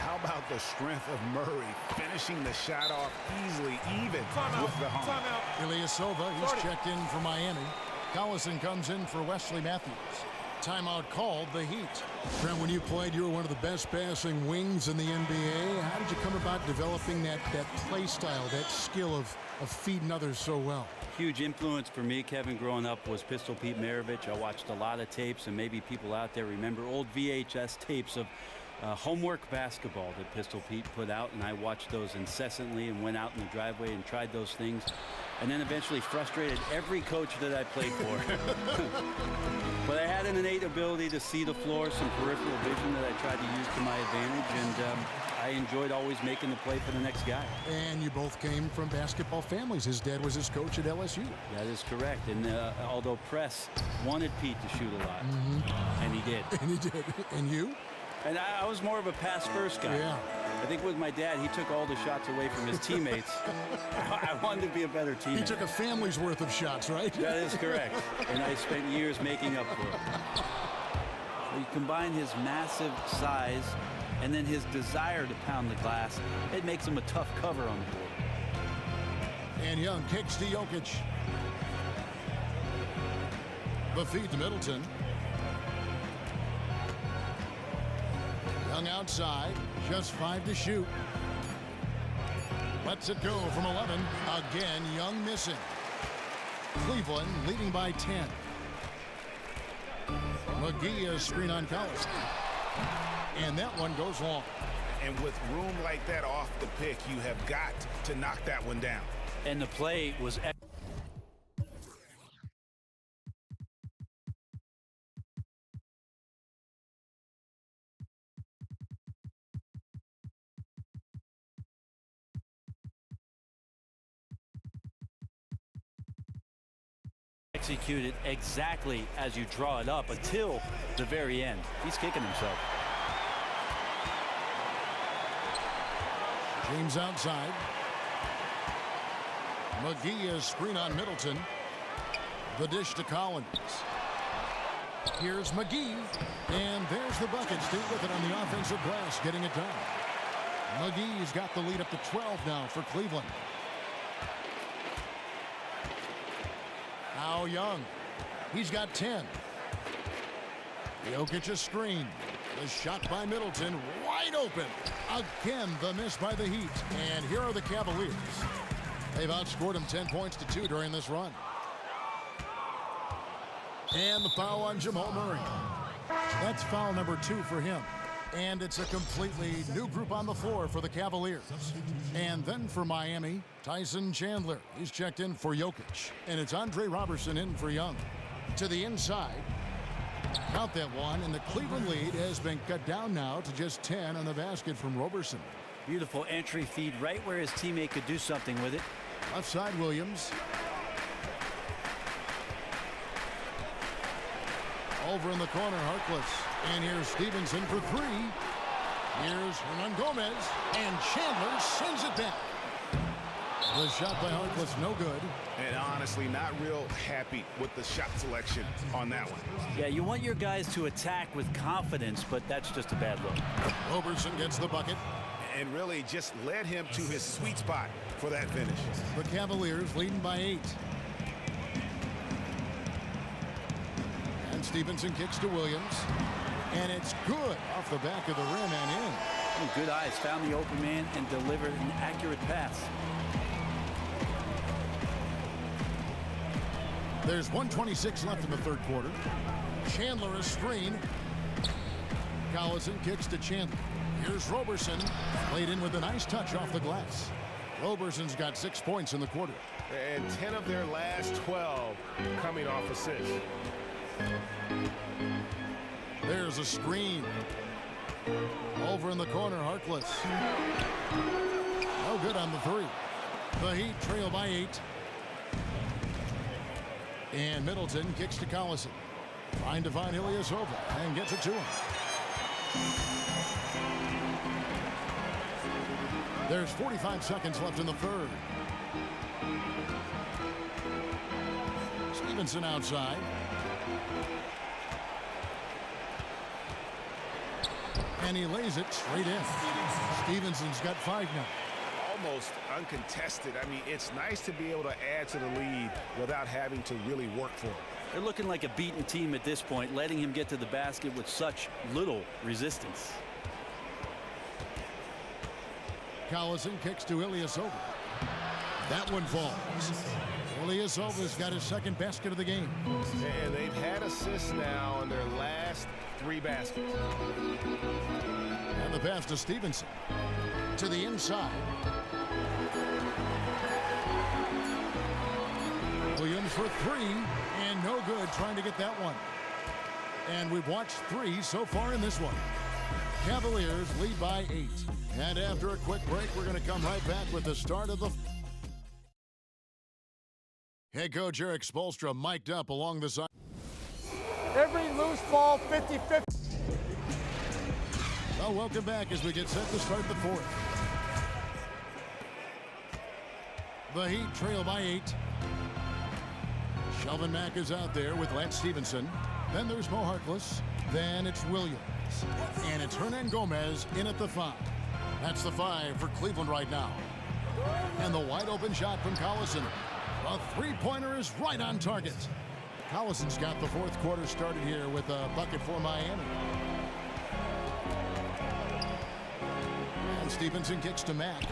How about the strength of Murray finishing the shot off easily, even with the home. Ilyasova, he's checked in for Miami. Collison comes in for Wesley Matthews. Timeout called, the Heat. Trent, when you played, you were one of the best passing wings in the NBA. How did you come about developing that play style, that skill of feeding others so well? Huge influence for me, Kevin, growing up was Pistol Pete Maravich. I watched a lot of tapes, and maybe people out there remember old VHS tapes of homework basketball that Pistol Pete put out, and I watched those incessantly and went out in the driveway and tried those things, and then eventually frustrated every coach that I played for. But I had an innate ability to see the floor, some peripheral vision that I tried to use to my advantage, and I enjoyed always making the play for the next guy. And you both came from basketball families. His dad was his coach at LSU. That is correct. And although Press wanted Pete to shoot a lot, and he did. And he did. And you? And I was more of a pass-first guy. Yeah. I think with my dad, he took all the shots away from his teammates. I wanted to be a better teammate. He took a family's worth of shots, right? That is correct. And I spent years making up for it. So you combine his massive size and then his desire to pound the glass, it makes him a tough cover on the board. And Young kicks to Jokic. The feed to Middleton. Young outside, just 5 to shoot. Lets it go from 11. Again, Young missing. Cleveland leading by 10. McGee is screen on Collins. And that one goes long. And with room like that off the pick, you have got to knock that one down. And the play was executed exactly as you draw it up until the very end. He's kicking himself. James outside. McGee is screen on Middleton. The dish to Collins. Here's McGee. And there's the bucket. Stay with it on the offensive glass, getting it done. McGee's got the lead up to 12 now for Cleveland. Now Young. He's got 10. Jokic a screen. The shot by Middleton. Wide open. Again, the miss by the Heat. And here are the Cavaliers. They've outscored them 10 points to 2 during this run. And the foul on Jamal Murray. That's foul number 2 for him. And it's a completely new group on the floor for the Cavaliers. And then for Miami, Tyson Chandler. He's checked in for Jokic. And it's Andre Robertson in for Young. To the inside. Count that one. And the Cleveland lead has been cut down now to just 10 on the basket from Robertson. Beautiful entry feed right where his teammate could do something with it. Left side, Williams. Over in the corner, Harkless. And here's Stevenson for 3. Here's Hernan Gomez. And Chandler sends it back. The shot by Harkless, no good. And honestly, not real happy with the shot selection on that one. Yeah, you want your guys to attack with confidence, but that's just a bad look. Robertson gets the bucket. And really just led him to his sweet spot for that finish. The Cavaliers leading by 8. And Stevenson kicks to Williams. And it's good off the back of the rim and in. Oh, good eyes, found the open man and delivered an accurate pass. There's 1:26 left in the third quarter. Chandler a screen. Collison kicks to Chandler. Here's Roberson. Played in with a nice touch off the glass. Roberson's got 6 points in the quarter. And 10 of their last 12 coming off assists. There's a screen. Over in the corner, Harkless. No good on the three. The Heat trail by 8. And Middleton kicks to Collison. Trying to find Ilyasova and gets it to him. There's 45 seconds left in the third. Stevenson outside. And he lays it straight in. Stevenson's got 5 now. Almost uncontested. I mean, it's nice to be able to add to the lead without having to really work for it. They're looking like a beaten team at this point, letting him get to the basket with such little resistance. Collison kicks to Ilyasova. That one falls. Ilyasova's got his second basket of the game. And they've had assists now in their last 3 baskets. And the pass to Stevenson. To the inside. Williams for 3. And no good trying to get that one. And we've watched 3 so far in this one. Cavaliers lead by 8. And after a quick break, we're going to come right back with the start of the... Head coach Eric Spoelstra mic'd up along the side. Every loose ball, 50-50. Well, welcome back as we get set to start the fourth. The Heat trail by 8. Shelvin Mack is out there with Lance Stevenson. Then there's Mo Harkless. Then it's Williams. And it's Hernan Gomez in at the 5. That's the 5 for Cleveland right now. And the wide open shot from Collison. A three-pointer is right on target. Collison's got the fourth quarter started here with a bucket for Miami. And Stevenson kicks to Mack.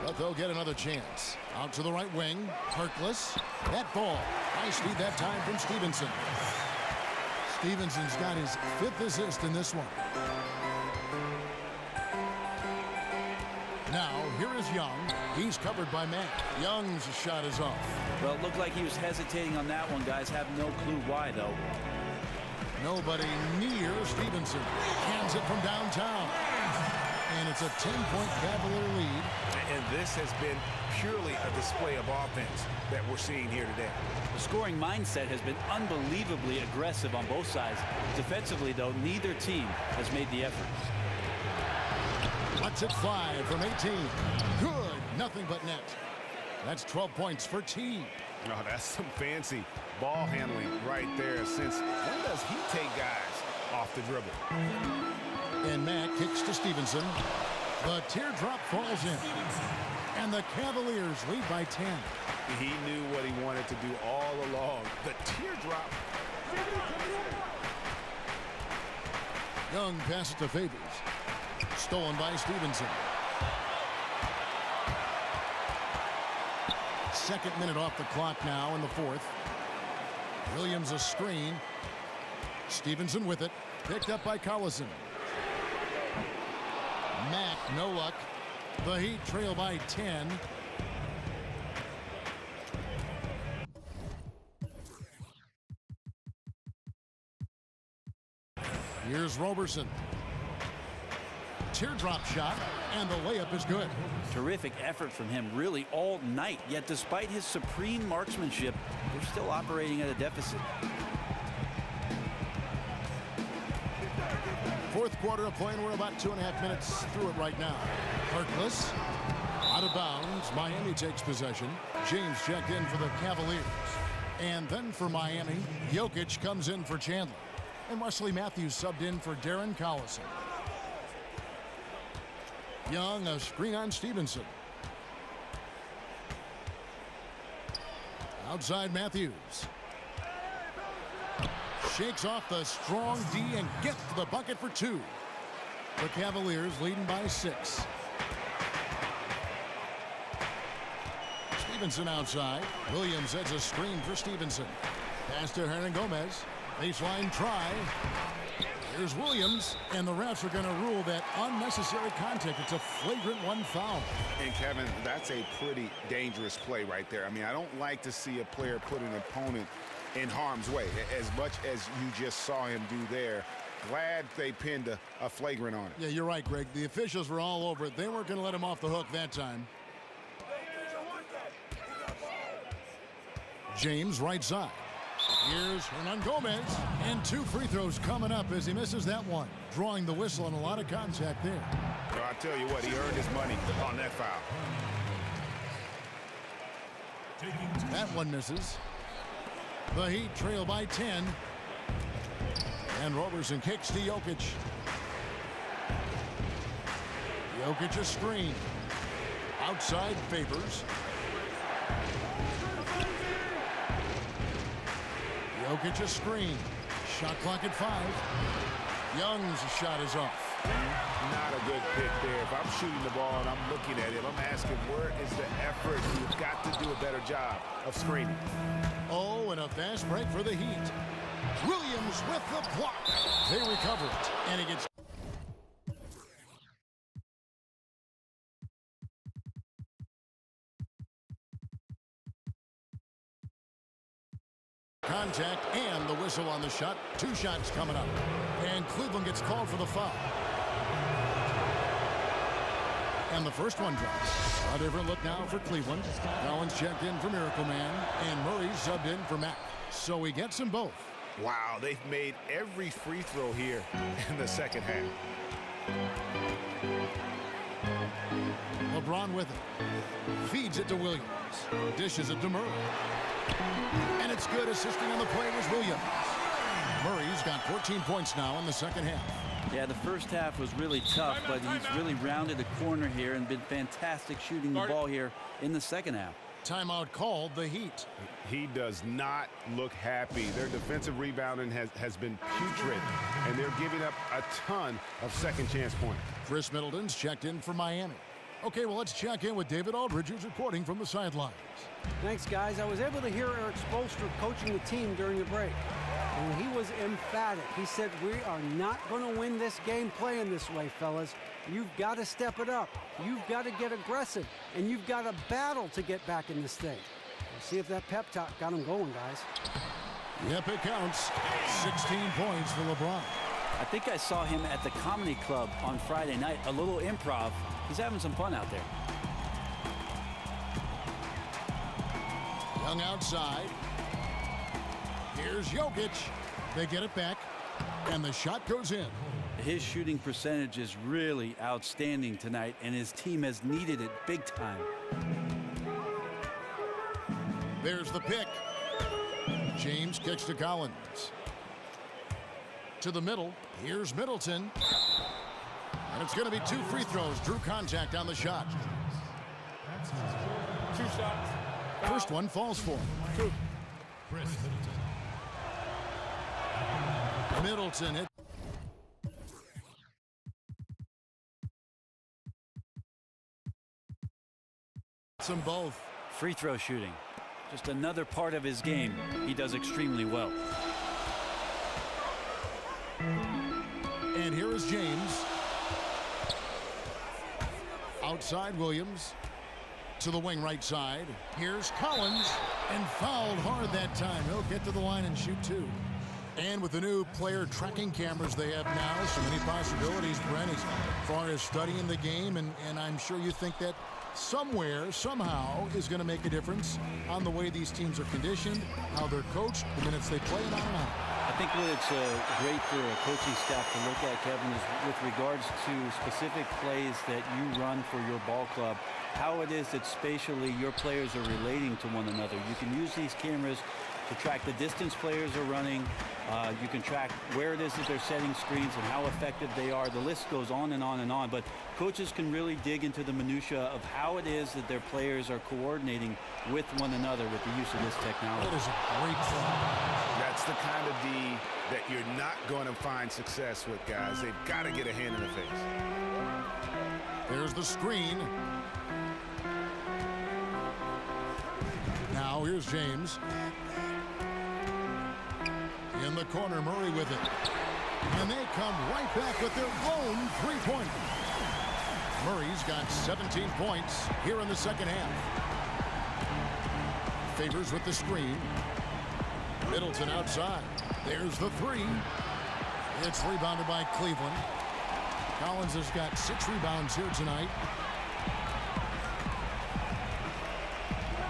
But they'll get another chance. Out to the right wing. Harkless. That ball. Nice feed that time from Stevenson. Stevenson's got his 5th assist in this one. Now, here is Young. He's covered by Mack. Young's shot is off. Well, it looked like he was hesitating on that one, guys. Have no clue why, though. Nobody near Stevenson. Hands it from downtown. And it's a 10-point Cavalier lead. And this has been purely a display of offense that we're seeing here today. The scoring mindset has been unbelievably aggressive on both sides. Defensively, though, neither team has made the efforts. Lets it fly from 18. Good. Nothing but net. That's 12 points for T. Oh, that's some fancy ball handling right there. Since when does he take guys off the dribble? And Mack kicks to Stevenson. The teardrop falls in. And the Cavaliers lead by 10. He knew what he wanted to do all along. The teardrop. Young passes to Favors. Stolen by Stevenson. Second minute off the clock now in the fourth. Williams a screen. Stevenson with it. Picked up by Collison. Mack, no luck. The Heat trail by 10. Here's Roberson. Teardrop shot, and the layup is good. Terrific effort from him really all night, yet despite his supreme marksmanship, they're still operating at a deficit. Fourth quarter of play, and we're about 2.5 minutes through it right now. Harkless, out of bounds. Miami takes possession. James checked in for the Cavaliers. And then for Miami, Jokic comes in for Chandler. And Wesley Matthews subbed in for Darren Collison. Young, a screen on Stevenson. Outside Matthews. Shakes off the strong D and gets to the bucket for 2. The Cavaliers leading by 6. Stevenson outside. Williams sets a screen for Stevenson. Pass to Hernangomez. Baseline try. Here's Williams, and the refs are going to rule that unnecessary contact. It's a flagrant 1 foul. And Kevin, that's a pretty dangerous play right there. I mean, I don't like to see a player put an opponent in harm's way, as much as you just saw him do there. Glad they pinned a flagrant on it. Yeah, you're right, Greg. The officials were all over it. They weren't going to let him off the hook that time. James right side. Here's Hernangomez, and 2 free throws coming up as he misses that one, drawing the whistle and a lot of contact there. Well, I tell you what, he earned his money on that foul. That one misses. The Heat trail by 10. And Roberson kicks to Jokic. Jokic a screen. Outside Favors. Jokic a screen. Shot clock at 5. Young's shot is off. Not a good pick there. If I'm shooting the ball and I'm looking at him, I'm asking, where is the effort? You've got to do a better job of screening. Oh, and a fast break for the Heat. Williams with the block. They recover it, and it gets... Contact and the whistle on the shot. 2 shots coming up. And Cleveland gets called for the foul. And the first one drops. A different look now for Cleveland. Collins checked in for Miracle Man, and Murray subbed in for Mack. So he gets them both. Wow, they've made every free throw here in the second half. LeBron with it. Feeds it to Williams. Dishes it to Murray. And it's good. Assisting on the play was Williams. Murray's got 14 points now in the second half. Yeah, the first half was really tough, but he's really rounded the corner here and been fantastic shooting the ball here in the second half. Timeout called the Heat. He does not look happy. Their defensive rebounding has been putrid, and they're giving up a ton of second chance points. Chris Middleton's checked in for Miami. Okay, well, let's check in with David Aldridge, who's reporting from the sidelines. Thanks, guys. I was able to hear Eric Spoelstra coaching the team during the break. And he was emphatic. He said, we are not going to win this game playing this way, fellas. You've got to step it up. You've got to get aggressive. And you've got to battle to get back in this thing. We'll see if that pep talk got him going, guys. Yep, it counts. 16 points for LeBron. I think I saw him at the Comedy Club on Friday night. A little improv. He's having some fun out there. Young outside. Here's Jokic. They get it back, and the shot goes in. His shooting percentage is really outstanding tonight, and his team has needed it big time. There's the pick. James kicks to Collins. To the middle. Here's Middleton. And it's going to be 2 free throws. Drew contact on the shot. 2 shots. First one falls for him. 2. Chris Middleton hit. Them both. Free throw shooting. Just another part of his game. He does extremely well. And here is James. Outside Williams. To the wing right side. Here's Collins. And fouled hard that time. He'll get to the line and shoot 2. And with the new player tracking cameras they have now, so many possibilities, Brent, as far as studying the game. And I'm sure you think that somewhere, somehow, is going to make a difference on the way these teams are conditioned, how they're coached, the minutes they play, and on and on. I think what it's great for a coaching staff to look at, Kevin, is with regards to specific plays that you run for your ball club, how it is that spatially your players are relating to one another. You can use these cameras to track the distance players are running. You can track where it is that they're setting screens and how effective they are. The list goes on and on and on. But coaches can really dig into the minutia of how it is that their players are coordinating with one another with the use of this technology. That is a great thing. That's the kind of D that you're not going to find success with, guys. They've got to get a hand in the face. There's the screen. Now here's James. In the corner, Murray with it. And they come right back with their lone three-pointer. Murray's got 17 points here in the second half. Favors with the screen. Middleton outside. There's the three. It's rebounded by Cleveland. Collins has got 6 rebounds here tonight.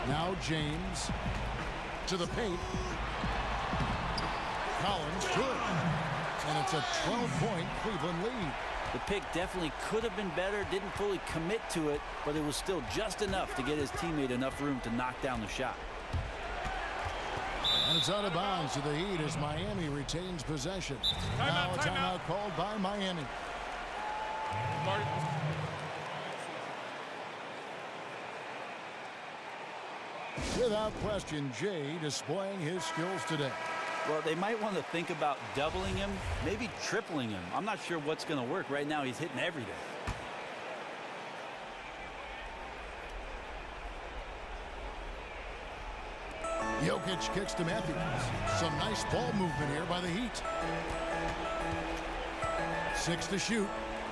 Now James to the paint. Collins good. And it's a 12-point Cleveland lead. The pick definitely could have been better, didn't fully commit to it, but it was still just enough to get his teammate enough room to knock down the shot. And it's out of bounds to the Heat as Miami retains possession. Now a timeout called by Miami. Without question, Jay displaying his skills today. Well, they might want to think about doubling him, maybe tripling him. I'm not sure what's going to work. Right now, he's hitting every day. Jokic kicks to Matthews. Some nice ball movement here by the Heat. 6 to shoot.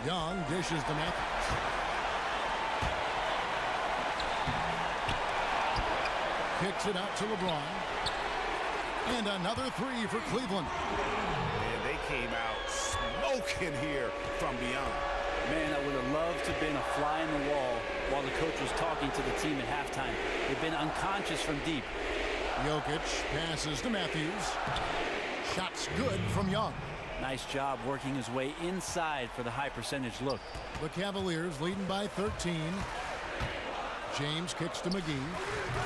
Young dishes to Matthews. Kicks it out to LeBron. And another three for Cleveland. And they came out smoking here from beyond. Man, I would have loved to have been a fly in the wall while the coach was talking to the team at halftime. They've been unconscious from deep. Jokic passes to Matthews. Shots good from Young. Nice job working his way inside for the high percentage look. The Cavaliers leading by 13. James kicks to McGee.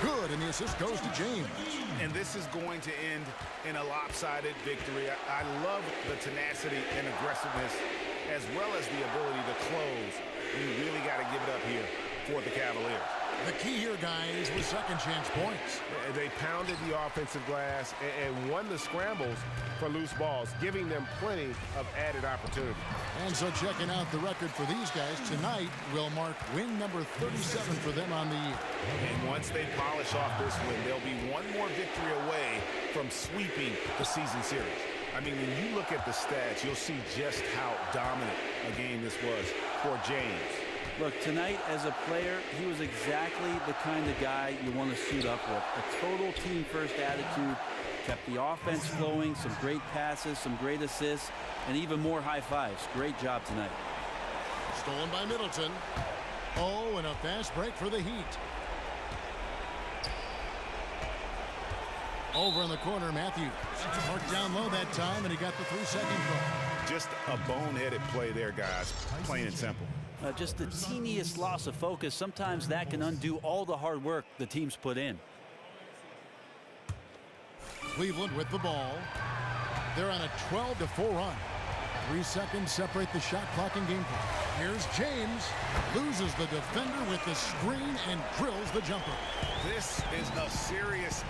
Good, and the assist goes to James. And this is going to end in a lopsided victory. I love the tenacity and aggressiveness as well as the ability to close. You really got to give it up here for the Cavaliers. The key here, guys, was second chance points. They pounded the offensive glass and won the scrambles for loose balls, giving them plenty of added opportunity. And so checking out the record for these guys tonight will mark win number 37 for them on the year. And once they polish off this win, they'll be one more victory away from sweeping the season series. I mean, when you look at the stats, you'll see just how dominant a game this was for James. Look, tonight as a player, he was exactly the kind of guy you want to suit up with. A total team-first attitude, kept the offense flowing, some great passes, some great assists, and even more high fives. Great job tonight. Stolen by Middleton. Oh, and a fast break for the Heat. Over in the corner, Matthews. Marked down low that time, and he got the 3-second call. Just a boneheaded play there, guys. Plain and simple. Just the teeniest loss of focus. Sometimes that can undo all the hard work the team's put in. Cleveland with the ball. They're on a 12-4 run. 3 seconds separate the shot clock and game clock. Here's James. Loses the defender with the screen and drills the jumper. This is a serious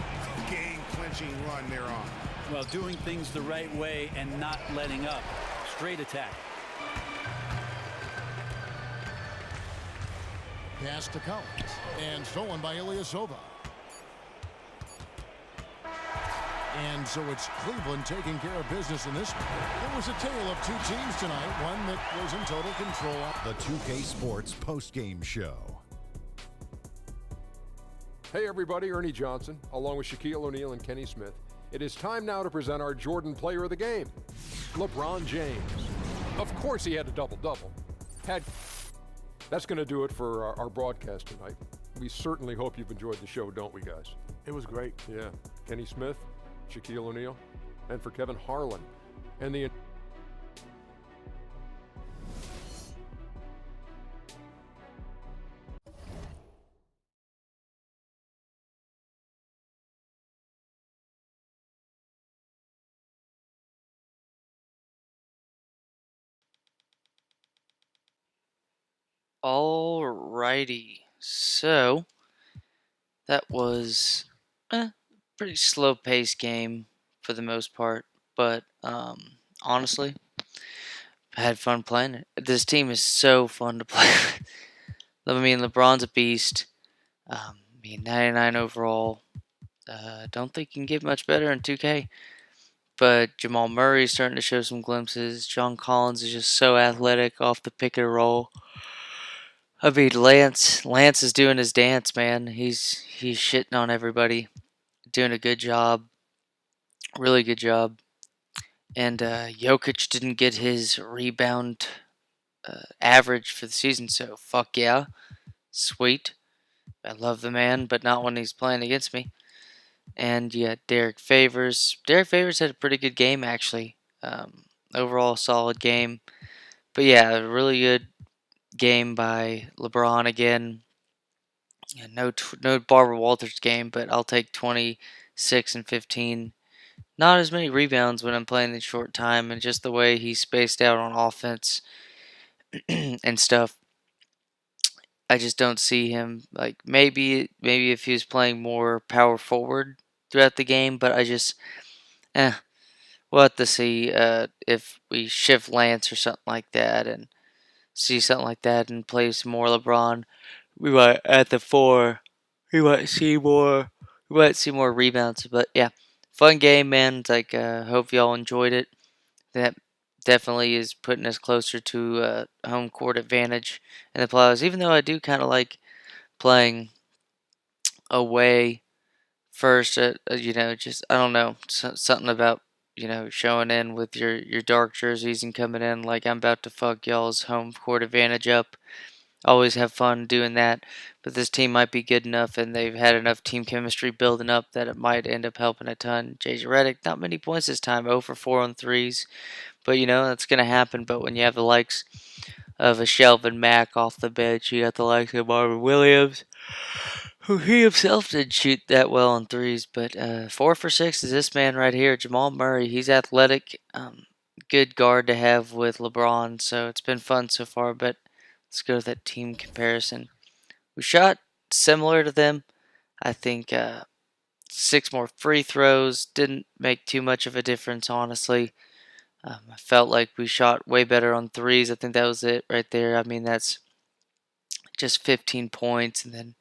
game-clinching run they're on. Well, doing things the right way and not letting up. Straight attack. Pass to Collins. And stolen by Ilyasova. And so it's Cleveland taking care of business in this one. It was a tale of two teams tonight, one that was in total control. The 2K Sports postgame show. Hey everybody, Ernie Johnson, along with Shaquille O'Neal and Kenny Smith. It is time now to present our Jordan Player of the Game, LeBron James. Of course he had a double-double. That's going to do it for our broadcast tonight. We certainly hope you've enjoyed the show, don't we, guys? It was great. Yeah. Kenny Smith, Shaquille O'Neal, and for Kevin Harlan. And the Alrighty, so that was a pretty slow-paced game for the most part, but honestly, I had fun playing it. This team is so fun to play with. I mean, LeBron's a beast. 99 overall. Don't think you can get much better in 2K. But Jamal Murray's starting to show some glimpses. John Collins is just so athletic off the pick and roll. I mean, Lance is doing his dance, man. He's shitting on everybody, doing a good job, really good job. And Jokic didn't get his rebound average for the season, so fuck yeah, sweet. I love the man, but not when he's playing against me. And yeah, Derek Favors. Derek Favors had a pretty good game actually. Overall, solid game. But yeah, a really good game by LeBron again. Yeah, no Barbara Walters game, but I'll take 26 and 15. Not as many rebounds when I'm playing in short time, and just the way he spaced out on offense and stuff. I just don't see him like maybe if he was playing more power forward throughout the game, but I just we'll have to see if we shift Lance or something like that and see something like that and play some more LeBron. We might at the 4. We might see more. We might see more rebounds, but yeah, fun game, man. It's like hope y'all enjoyed it. That definitely is putting us closer to home court advantage in the playoffs. Even though I do kind of like playing away first. Just I don't know something about showing in with your dark jerseys and coming in like I'm about to fuck y'all's home court advantage up. Always have fun doing that, but this team might be good enough and they've had enough team chemistry building up that it might end up helping a ton. JJ Redick, not many points this time, 0 for 4 on threes, but that's gonna happen. But when you have the likes of a Shelvin Mack off the bench, you got the likes of Marvin Williams, who he himself didn't shoot that well on threes, but 4 for 6 is this man right here, Jamal Murray. He's athletic, good guard to have with LeBron, so it's been fun so far. But let's go to that team comparison. We shot similar to them. I think 6 more free throws didn't make too much of a difference, honestly. I felt like we shot way better on threes. I think that was it right there. I mean, that's just 15 points, and then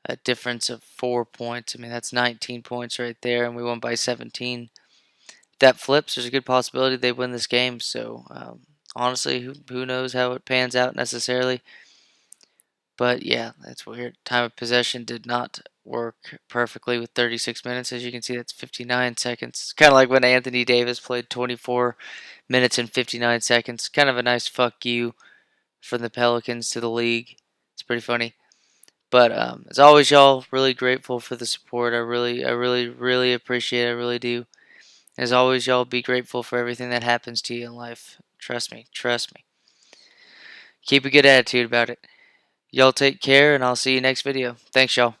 a difference of 4 points. I mean, that's 19 points right there, and we won by 17. If that flips, there's a good possibility they win this game. So, honestly, who knows how it pans out necessarily. But yeah, that's weird. Time of possession did not work perfectly with 36 minutes. As you can see, that's 59 seconds. It's kind of like when Anthony Davis played 24 minutes and 59 seconds. Kind of a nice fuck you from the Pelicans to the league. It's pretty funny. But as always, y'all, really grateful for the support. I really appreciate it. I really do. As always, y'all, be grateful for everything that happens to you in life. Trust me. Trust me. Keep a good attitude about it. Y'all take care, and I'll see you next video. Thanks, y'all.